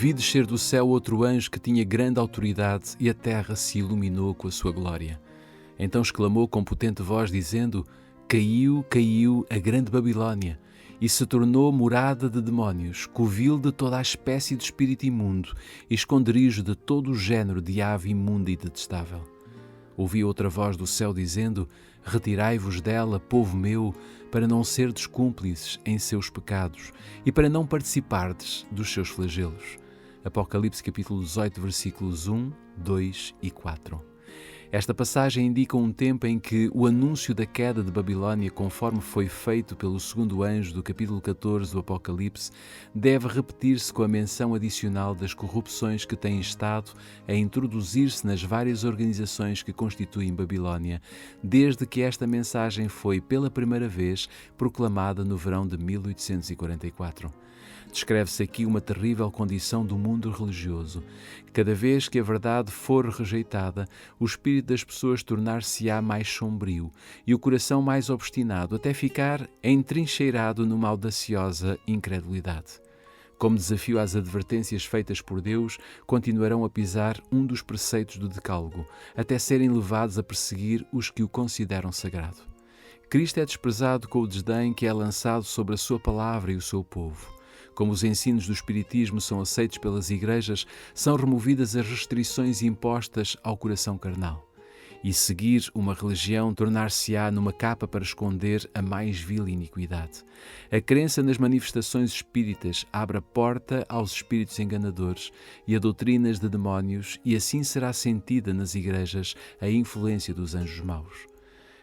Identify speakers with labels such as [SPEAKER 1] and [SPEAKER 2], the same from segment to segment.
[SPEAKER 1] Vi descer do céu outro anjo que tinha grande autoridade e a terra se iluminou com a sua glória. Então exclamou com potente voz, dizendo: Caiu, caiu a grande Babilónia, e se tornou morada de demónios, covil de toda a espécie de espírito imundo e esconderijo de todo o género de ave imunda e detestável. Ouvi outra voz do céu dizendo: Retirai-vos dela, povo meu, para não serdes cúmplices em seus pecados e para não participardes dos seus flagelos. Apocalipse capítulo 18, versículos 1, 2 e 4. Esta passagem indica um tempo em que o anúncio da queda de Babilónia, conforme foi feito pelo segundo anjo do capítulo 14 do Apocalipse, deve repetir-se com a menção adicional das corrupções que têm estado a introduzir-se nas várias organizações que constituem Babilónia, desde que esta mensagem foi pela primeira vez proclamada no verão de 1844. Descreve-se aqui uma terrível condição do mundo religioso. Cada vez que a verdade for rejeitada, o espírito das pessoas tornar-se-á mais sombrio e o coração mais obstinado, até ficar entrincheirado numa audaciosa incredulidade. Como desafio às advertências feitas por Deus, continuarão a pisar um dos preceitos do Decálogo, até serem levados a perseguir os que o consideram sagrado. Cristo é desprezado com o desdém que é lançado sobre a sua palavra e o seu povo. Como os ensinos do Espiritismo são aceitos pelas igrejas, são removidas as restrições impostas ao coração carnal. E seguir uma religião tornar-se-á numa capa para esconder a mais vil iniquidade. A crença nas manifestações espíritas abre a porta aos espíritos enganadores e a doutrinas de demónios, e assim será sentida nas igrejas a influência dos anjos maus.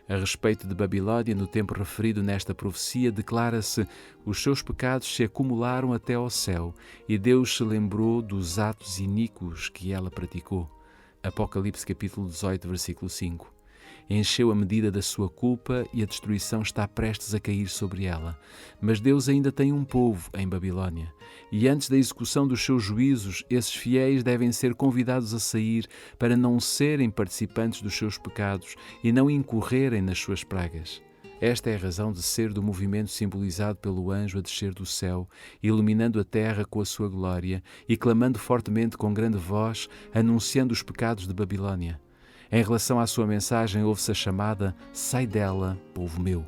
[SPEAKER 1] A respeito de Babilónia, no tempo referido nesta profecia, declara-se: os seus pecados se acumularam até ao céu, e Deus se lembrou dos atos iníquos que ela praticou. Apocalipse capítulo 18, versículo 5. Encheu a medida da sua culpa e a destruição está prestes a cair sobre ela. Mas Deus ainda tem um povo em Babilónia. E antes da execução dos seus juízos, esses fiéis devem ser convidados a sair para não serem participantes dos seus pecados e não incorrerem nas suas pragas. Esta é a razão de ser do movimento simbolizado pelo anjo a descer do céu, iluminando a terra com a sua glória e clamando fortemente com grande voz, anunciando os pecados de Babilónia. Em relação à sua mensagem, ouve-se a chamada: Sai dela, povo meu.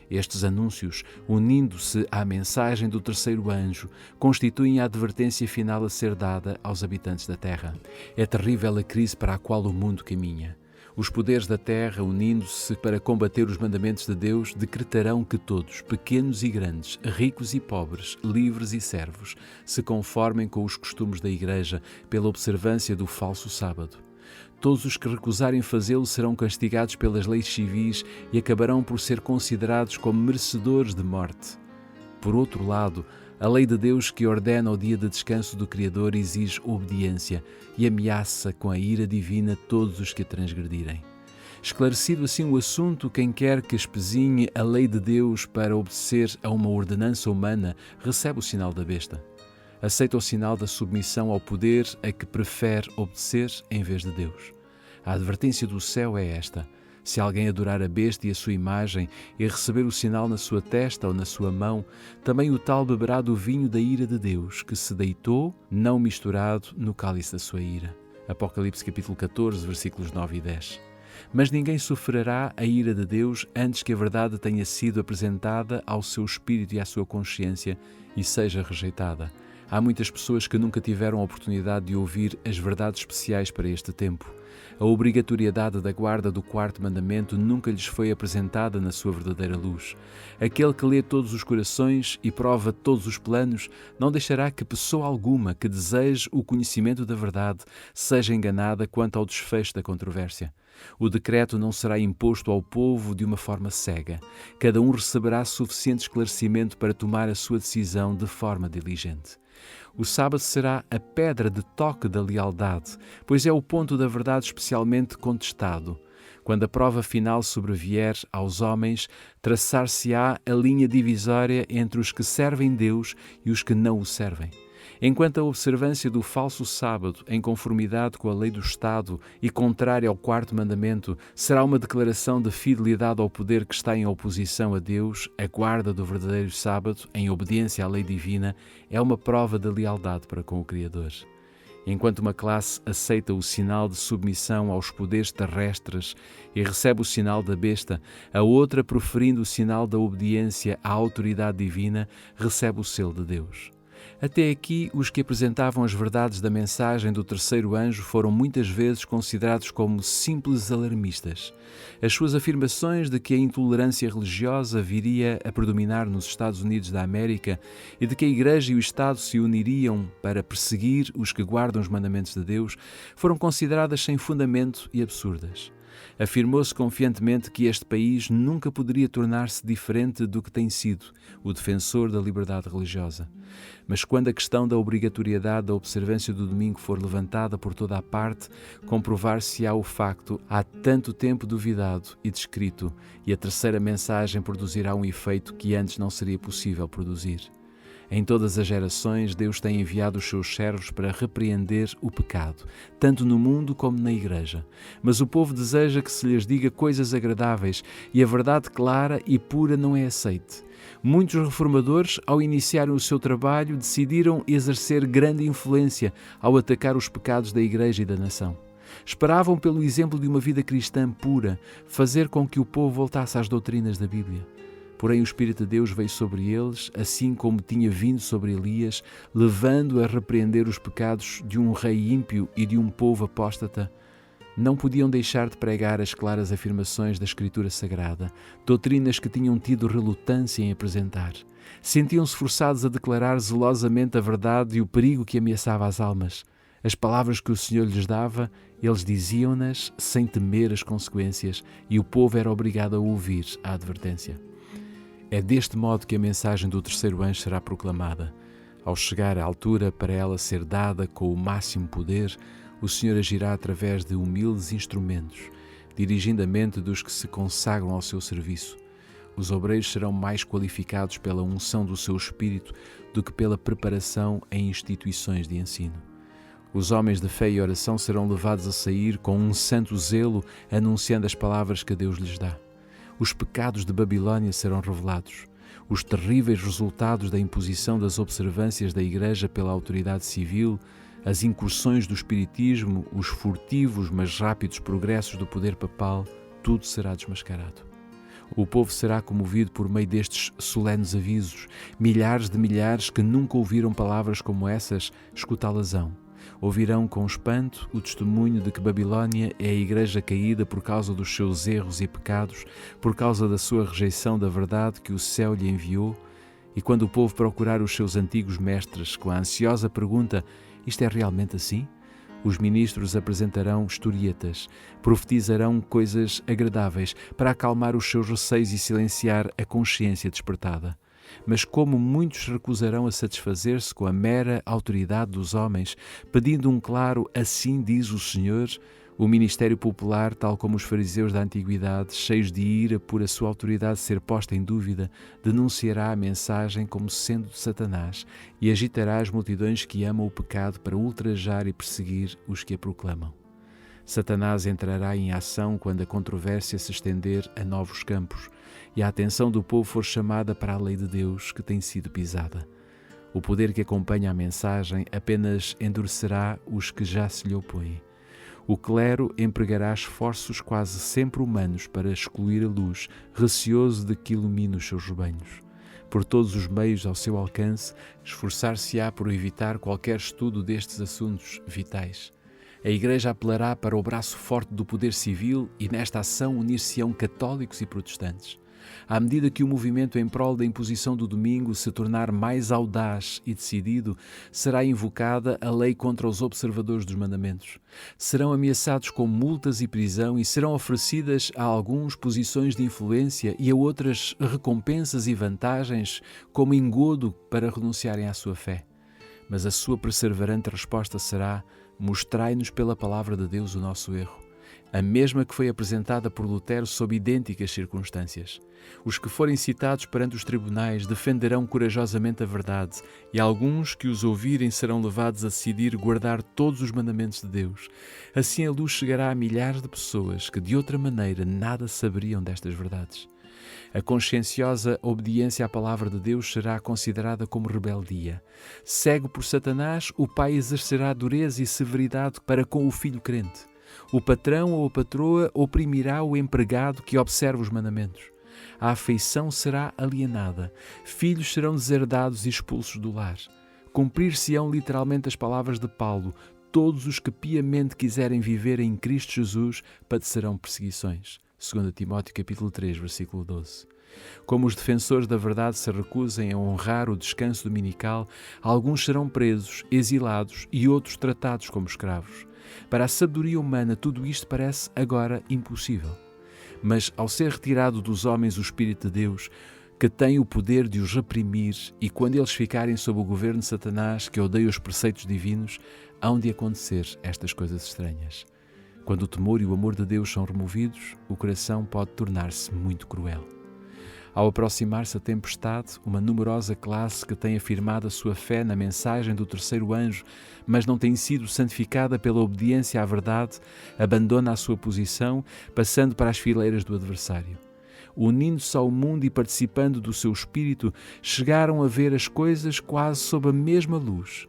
[SPEAKER 1] Estes anúncios, unindo-se à mensagem do terceiro anjo, constituem a advertência final a ser dada aos habitantes da terra. É terrível a crise para a qual o mundo caminha. Os poderes da terra, unindo-se para combater os mandamentos de Deus, decretarão que todos, pequenos e grandes, ricos e pobres, livres e servos, se conformem com os costumes da Igreja pela observância do falso sábado. Todos os que recusarem fazê-lo serão castigados pelas leis civis e acabarão por ser considerados como merecedores de morte. Por outro lado, a lei de Deus que ordena o dia de descanso do Criador exige obediência e ameaça com a ira divina todos os que a transgredirem. Esclarecido assim o assunto, quem quer que espezinhe a lei de Deus para obedecer a uma ordenança humana, recebe o sinal da besta. Aceita o sinal da submissão ao poder a que prefere obedecer em vez de Deus. A advertência do céu é esta: se alguém adorar a besta e a sua imagem e receber o sinal na sua testa ou na sua mão, também o tal beberá do vinho da ira de Deus, que se deitou, não misturado, no cálice da sua ira. Apocalipse capítulo 14, versículos 9 e 10. Mas ninguém sofrerá a ira de Deus antes que a verdade tenha sido apresentada ao seu espírito e à sua consciência e seja rejeitada. Há muitas pessoas que nunca tiveram a oportunidade de ouvir as verdades especiais para este tempo. A obrigatoriedade da guarda do quarto mandamento nunca lhes foi apresentada na sua verdadeira luz. Aquele que lê todos os corações e prova todos os planos não deixará que pessoa alguma que deseje o conhecimento da verdade seja enganada quanto ao desfecho da controvérsia. O decreto não será imposto ao povo de uma forma cega. Cada um receberá suficiente esclarecimento para tomar a sua decisão de forma diligente. O sábado será a pedra de toque da lealdade, pois é o ponto da verdade especialmente contestado. Quando a prova final sobrevier aos homens, traçar-se-á a linha divisória entre os que servem Deus e os que não o servem. enquanto a observância do falso sábado, em conformidade com a lei do Estado e contrária ao quarto mandamento, será uma declaração de fidelidade ao poder que está em oposição a Deus, a guarda do verdadeiro sábado, em obediência à lei divina, é uma prova de lealdade para com o Criador. Enquanto uma classe aceita o sinal de submissão aos poderes terrestres e recebe o sinal da besta, a outra, proferindo o sinal da obediência à autoridade divina, recebe o selo de Deus. Até aqui, os que apresentavam as verdades da mensagem do terceiro anjo foram muitas vezes considerados como simples alarmistas. As suas afirmações de que a intolerância religiosa viria a predominar nos Estados Unidos da América e de que a Igreja e o Estado se uniriam para perseguir os que guardam os mandamentos de Deus foram consideradas sem fundamento e absurdas. Afirmou-se confiantemente que este país nunca poderia tornar-se diferente do que tem sido, o defensor da liberdade religiosa. Mas quando a questão da obrigatoriedade da observância do domingo for levantada por toda a parte, comprovar-se-á o facto há tanto tempo duvidado e descrito, e a terceira mensagem produzirá um efeito que antes não seria possível produzir. Em todas as gerações, Deus tem enviado os seus servos para repreender o pecado, tanto no mundo como na Igreja. Mas o povo deseja que se lhes diga coisas agradáveis e a verdade clara e pura não é aceite. Muitos reformadores, ao iniciarem o seu trabalho, decidiram exercer grande influência ao atacar os pecados da Igreja e da nação. Esperavam, pelo exemplo de uma vida cristã pura, fazer com que o povo voltasse às doutrinas da Bíblia. Porém, o Espírito de Deus veio sobre eles, assim como tinha vindo sobre Elias, levando a repreender os pecados de um rei ímpio e de um povo apóstata. Não podiam deixar de pregar as claras afirmações da Escritura Sagrada, doutrinas que tinham tido relutância em apresentar. Sentiam-se forçados a declarar zelosamente a verdade e o perigo que ameaçava as almas. As palavras que o Senhor lhes dava, eles diziam-nas sem temer as consequências, e o povo era obrigado a ouvir a advertência. É deste modo que a mensagem do terceiro anjo será proclamada. Ao chegar à altura para ela ser dada com o máximo poder, o Senhor agirá através de humildes instrumentos, dirigindo a mente dos que se consagram ao seu serviço. Os obreiros serão mais qualificados pela unção do seu espírito do que pela preparação em instituições de ensino. Os homens de fé e oração serão levados a sair com um santo zelo, anunciando as palavras que Deus lhes dá. Os pecados de Babilônia serão revelados. Os terríveis resultados da imposição das observâncias da Igreja pela autoridade civil, as incursões do espiritismo, os furtivos mas rápidos progressos do poder papal, tudo será desmascarado. O povo será comovido por meio destes solenes avisos. Milhares de milhares que nunca ouviram palavras como essas, escutá-las-ão. Ouvirão com espanto o testemunho de que Babilônia é a Igreja caída por causa dos seus erros e pecados, por causa da sua rejeição da verdade que o céu lhe enviou, e quando o povo procurar os seus antigos mestres com a ansiosa pergunta: isto é realmente assim? Os ministros apresentarão historietas, profetizarão coisas agradáveis para acalmar os seus receios e silenciar a consciência despertada. Mas como muitos recusarão a satisfazer-se com a mera autoridade dos homens, pedindo um claro "assim diz o Senhor", o ministério popular, tal como os fariseus da antiguidade, cheios de ira por a sua autoridade ser posta em dúvida, denunciará a mensagem como sendo de Satanás e agitará as multidões que amam o pecado para ultrajar e perseguir os que a proclamam. Satanás entrará em ação quando a controvérsia se estender a novos campos e a atenção do povo for chamada para a lei de Deus que tem sido pisada. O poder que acompanha a mensagem apenas endurecerá os que já se lhe opõem. O clero empregará esforços quase sempre humanos para excluir a luz, receoso de que ilumine os seus rebanhos. Por todos os meios ao seu alcance, esforçar-se-á por evitar qualquer estudo destes assuntos vitais. A Igreja apelará para o braço forte do poder civil e nesta ação unir-se-ão católicos e protestantes. À medida que o movimento em prol da imposição do domingo se tornar mais audaz e decidido, será invocada a lei contra os observadores dos mandamentos. Serão ameaçados com multas e prisão e serão oferecidas a alguns posições de influência e a outras recompensas e vantagens como engodo para renunciarem à sua fé. Mas a sua perseverante resposta será: mostrai-nos pela palavra de Deus o nosso erro. a mesma que foi apresentada por Lutero sob idênticas circunstâncias. Os que forem citados perante os tribunais defenderão corajosamente a verdade, e alguns que os ouvirem serão levados a decidir guardar todos os mandamentos de Deus. Assim a luz chegará a milhares de pessoas que de outra maneira nada saberiam destas verdades. A conscienciosa obediência à palavra de Deus será considerada como rebeldia. Cego por Satanás, o pai exercerá dureza e severidade para com o filho crente. O patrão ou a patroa oprimirá o empregado que observa os mandamentos. A afeição será alienada. Filhos serão deserdados e expulsos do lar. Cumprir-se-ão literalmente as palavras de Paulo: todos os que piamente quiserem viver em Cristo Jesus padecerão perseguições. 2 Timóteo capítulo 3, versículo 12. Como os defensores da verdade se recusem a honrar o descanso dominical, alguns serão presos, exilados e outros tratados como escravos. Para a sabedoria humana, tudo isto parece agora impossível. Mas, ao ser retirado dos homens o Espírito de Deus, que tem o poder de os reprimir, e quando eles ficarem sob o governo de Satanás, que odeia os preceitos divinos, hão de acontecer estas coisas estranhas. Quando o temor e o amor de Deus são removidos, o coração pode tornar-se muito cruel. Ao aproximar-se a tempestade, uma numerosa classe que tem afirmado a sua fé na mensagem do terceiro anjo, mas não tem sido santificada pela obediência à verdade, abandona a sua posição, passando para as fileiras do adversário. Unindo-se ao mundo e participando do seu espírito, chegaram a ver as coisas quase sob a mesma luz.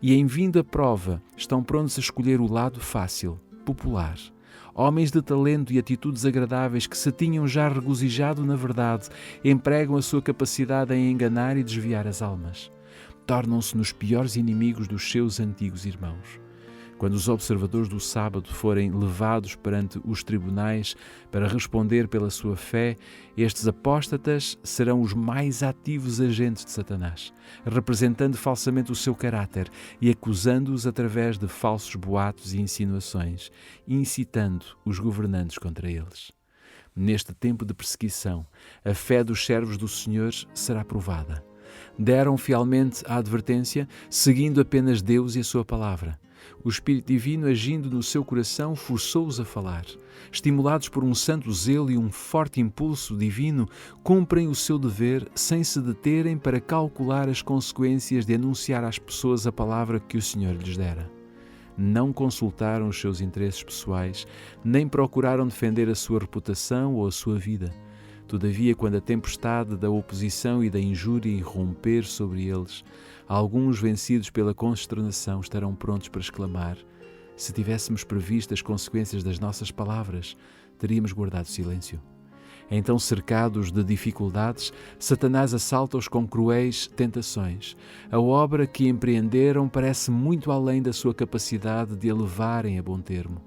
[SPEAKER 1] E em vindo a prova, estão prontos a escolher o lado fácil, popular. Homens de talento e atitudes agradáveis que se tinham já regozijado na verdade, empregam a sua capacidade em enganar e desviar as almas. Tornam-se nos piores inimigos dos seus antigos irmãos. Quando os observadores do sábado forem levados perante os tribunais para responder pela sua fé, estes apóstatas serão os mais ativos agentes de Satanás, representando falsamente o seu caráter e acusando-os através de falsos boatos e insinuações, incitando os governantes contra eles. Neste tempo de perseguição, a fé dos servos do Senhor será provada. Deram fielmente a advertência, seguindo apenas Deus e a sua palavra. O Espírito Divino, agindo no seu coração, forçou-os a falar. Estimulados por um santo zelo e um forte impulso divino, cumprem o seu dever sem se deterem para calcular as consequências de anunciar às pessoas a palavra que o Senhor lhes dera. Não consultaram os seus interesses pessoais, nem procuraram defender a sua reputação ou a sua vida. Todavia, quando a tempestade da oposição e da injúria irromper sobre eles, alguns, vencidos pela consternação, estarão prontos para exclamar: se tivéssemos previsto as consequências das nossas palavras, teríamos guardado silêncio. Então, cercados de dificuldades, Satanás assalta-os com cruéis tentações. A obra que empreenderam parece muito além da sua capacidade de a levarem a bom termo.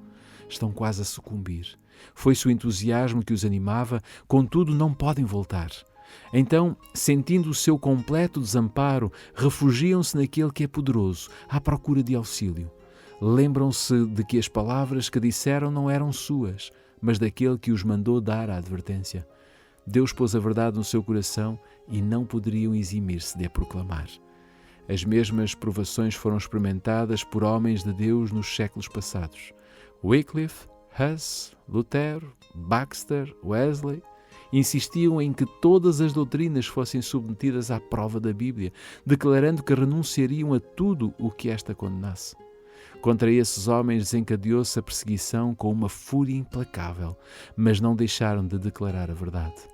[SPEAKER 1] Estão quase a sucumbir. Foi-se o entusiasmo que os animava, contudo não podem voltar. Então, sentindo o seu completo desamparo, refugiam-se naquele que é poderoso, à procura de auxílio. Lembram-se de que as palavras que disseram não eram suas, mas daquele que os mandou dar a advertência. Deus pôs a verdade no seu coração e não poderiam eximir-se de a proclamar. As mesmas provações foram experimentadas por homens de Deus nos séculos passados. Wycliffe, Huss, Lutero, Baxter, Wesley insistiam em que todas as doutrinas fossem submetidas à prova da Bíblia, declarando que renunciariam a tudo o que esta condenasse. Contra esses homens desencadeou-se a perseguição com uma fúria implacável, mas não deixaram de declarar a verdade.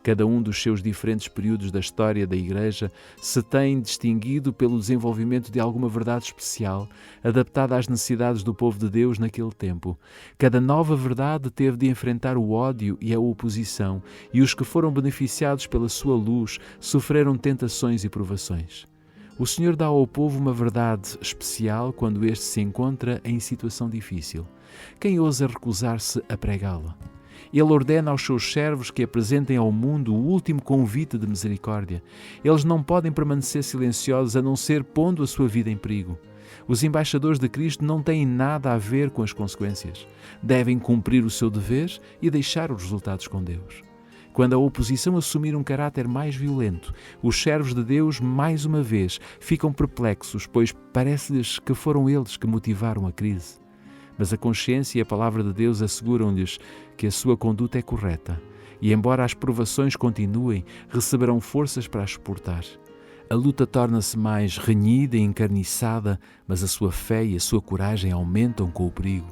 [SPEAKER 1] Cada um dos seus diferentes períodos da história da Igreja se tem distinguido pelo desenvolvimento de alguma verdade especial, adaptada às necessidades do povo de Deus naquele tempo. Cada nova verdade teve de enfrentar o ódio e a oposição, e os que foram beneficiados pela sua luz sofreram tentações e provações. O Senhor dá ao povo uma verdade especial quando este se encontra em situação difícil. Quem ousa recusar-se a pregá-la? Ele ordena aos seus servos que apresentem ao mundo o último convite de misericórdia. Eles não podem permanecer silenciosos a não ser pondo a sua vida em perigo. Os embaixadores de Cristo não têm nada a ver com as consequências. Devem cumprir o seu dever e deixar os resultados com Deus. Quando a oposição assumir um caráter mais violento, os servos de Deus, mais uma vez, ficam perplexos, pois parece-lhes que foram eles que motivaram a crise. mas a consciência e a palavra de Deus asseguram-lhes que a sua conduta é correta e, embora as provações continuem, receberão forças para as suportar. A luta torna-se mais renhida e encarniçada, mas a sua fé e a sua coragem aumentam com o perigo.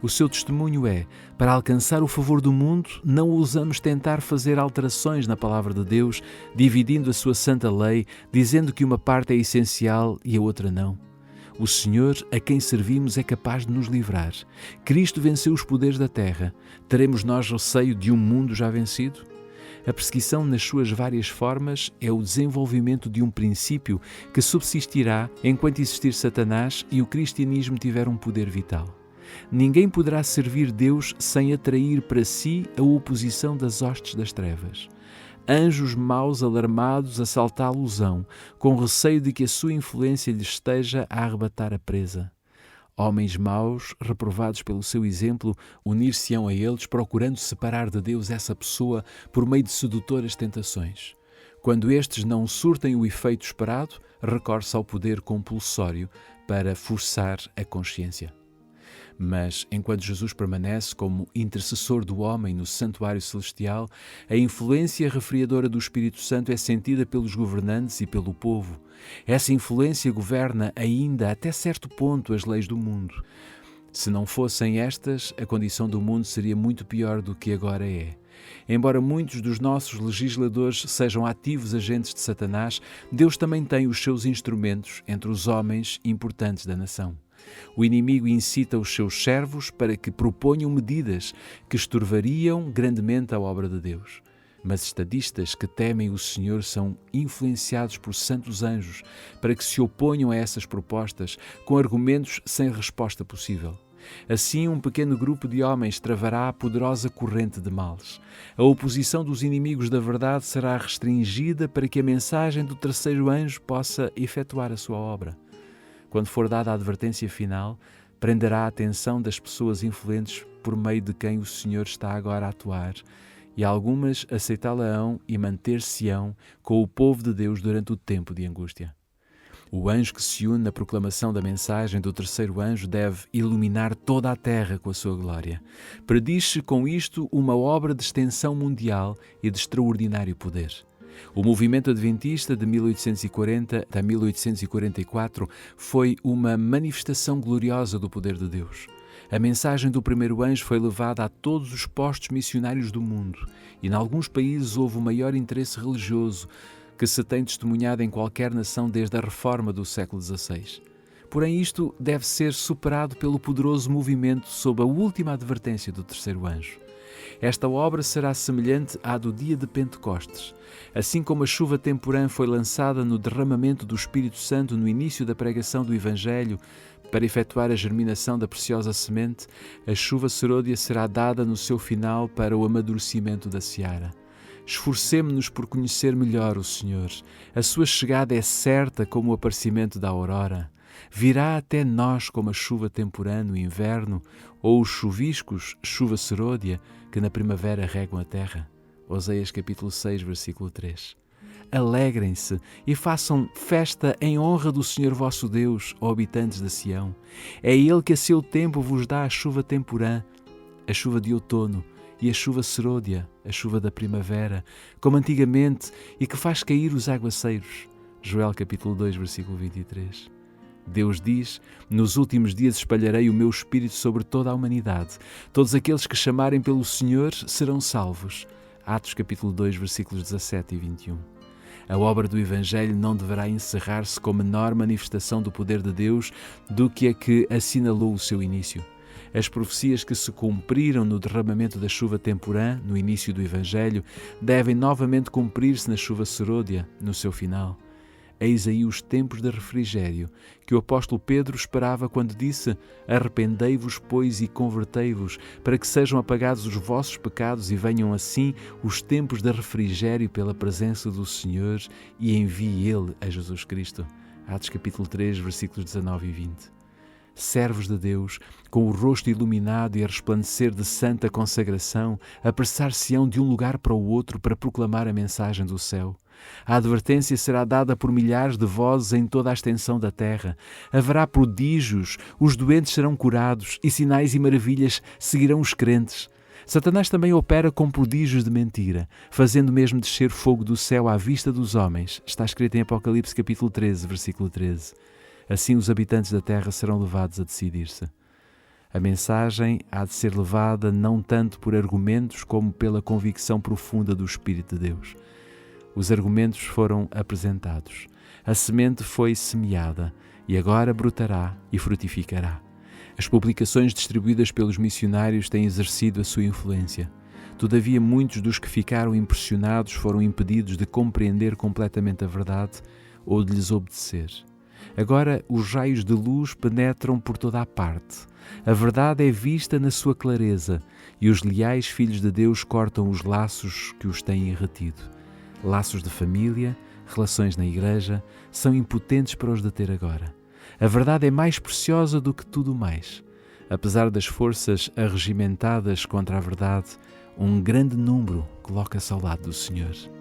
[SPEAKER 1] O seu testemunho é: para alcançar o favor do mundo, não ousamos tentar fazer alterações na palavra de Deus, dividindo a sua santa lei, dizendo que uma parte é essencial e a outra não. O Senhor a quem servimos é capaz de nos livrar. Cristo venceu os poderes da terra. Teremos nós receio de um mundo já vencido? A perseguição nas suas várias formas é o desenvolvimento de um princípio que subsistirá enquanto existir Satanás e o cristianismo tiver um poder vital. Ninguém poderá servir Deus sem atrair para si a oposição das hostes das trevas. Anjos maus alarmados assaltá-lo-ão, com receio de que a sua influência lhes esteja a arrebatar a presa. Homens maus, reprovados pelo seu exemplo, unir-se-ão a eles, procurando separar de Deus essa pessoa por meio de sedutoras tentações. Quando estes não surtem o efeito esperado, recorre-se ao poder compulsório para forçar a consciência. Mas, enquanto Jesus permanece como intercessor do homem no santuário celestial, a influência refriadora do Espírito Santo é sentida pelos governantes e pelo povo. Essa influência governa ainda, até certo ponto, as leis do mundo. Se não fossem estas, a condição do mundo seria muito pior do que agora é. Embora muitos dos nossos legisladores sejam ativos agentes de Satanás, Deus também tem os seus instrumentos entre os homens importantes da nação. O inimigo incita os seus servos para que proponham medidas que estorvariam grandemente a obra de Deus. Mas estadistas que temem o Senhor são influenciados por santos anjos para que se oponham a essas propostas com argumentos sem resposta possível. Assim, um pequeno grupo de homens travará a poderosa corrente de males. A oposição dos inimigos da verdade será restringida para que a mensagem do terceiro anjo possa efetuar a sua obra. Quando for dada a advertência final, prenderá a atenção das pessoas influentes por meio de quem o Senhor está agora a atuar, e algumas aceitá-la-ão e manter-se-ão com o povo de Deus durante o tempo de angústia. O anjo que se une na proclamação da mensagem do terceiro anjo deve iluminar toda a terra com a sua glória. Prediz-se com isto uma obra de extensão mundial e de extraordinário poder. O movimento adventista de 1840 a 1844 foi uma manifestação gloriosa do poder de Deus. A mensagem do primeiro anjo foi levada a todos os postos missionários do mundo e, em alguns países, houve o maior interesse religioso que se tem testemunhado em qualquer nação desde a reforma do século XVI. Porém, isto deve ser superado pelo poderoso movimento sob a última advertência do terceiro anjo. Esta obra será semelhante à do dia de Pentecostes. Assim como a chuva temporã foi lançada no derramamento do Espírito Santo no início da pregação do Evangelho para efetuar a germinação da preciosa semente, a chuva serôdia será dada no seu final para o amadurecimento da seara. Esforcemo-nos por conhecer melhor o Senhor. A sua chegada é certa como o aparecimento da aurora. Virá até nós como a chuva temporã no inverno ou os chuviscos, chuva serôdia, que na primavera regam a terra. Oséias capítulo 6, versículo 3. Alegrem-se e façam festa em honra do Senhor vosso Deus, ó habitantes de Sião. É Ele que a seu tempo vos dá a chuva temporã, a chuva de outono e a chuva serôdia, a chuva da primavera, como antigamente, e que faz cair os aguaceiros. Joel capítulo 2, versículo 23. Deus diz: nos últimos dias espalharei o meu Espírito sobre toda a humanidade. Todos aqueles que chamarem pelo Senhor serão salvos. Atos capítulo 2, versículos 17 e 21. A obra do Evangelho não deverá encerrar-se com menor manifestação do poder de Deus do que a que assinalou o seu início. As profecias que se cumpriram no derramamento da chuva temporã, no início do Evangelho, devem novamente cumprir-se na chuva serôdia, no seu final. Eis aí os tempos de refrigério que o apóstolo Pedro esperava quando disse: arrependei-vos, pois, e convertei-vos, para que sejam apagados os vossos pecados e venham assim os tempos de refrigério pela presença do Senhor e envie Ele a Jesus Cristo. Atos capítulo 3, versículos 19 e 20. Servos de Deus, com o rosto iluminado e a resplandecer de santa consagração, apressar-se-ão de um lugar para o outro para proclamar a mensagem do céu. A advertência será dada por milhares de vozes em toda a extensão da terra. Haverá prodígios, os doentes serão curados e sinais e maravilhas seguirão os crentes. Satanás também opera com prodígios de mentira, fazendo mesmo descer fogo do céu à vista dos homens. Está escrito em Apocalipse capítulo 13, versículo 13. Assim os habitantes da terra serão levados a decidir-se. A mensagem há de ser levada não tanto por argumentos como pela convicção profunda do Espírito de Deus. Os argumentos foram apresentados. A semente foi semeada e agora brotará e frutificará. As publicações distribuídas pelos missionários têm exercido a sua influência. Todavia, muitos dos que ficaram impressionados foram impedidos de compreender completamente a verdade ou de lhes obedecer. Agora, os raios de luz penetram por toda a parte. A verdade é vista na sua clareza e os leais filhos de Deus cortam os laços que os têm retido. Laços de família, relações na igreja, são impotentes para os deter agora. A verdade é mais preciosa do que tudo mais. Apesar das forças arregimentadas contra a verdade, um grande número coloca-se ao lado do Senhor.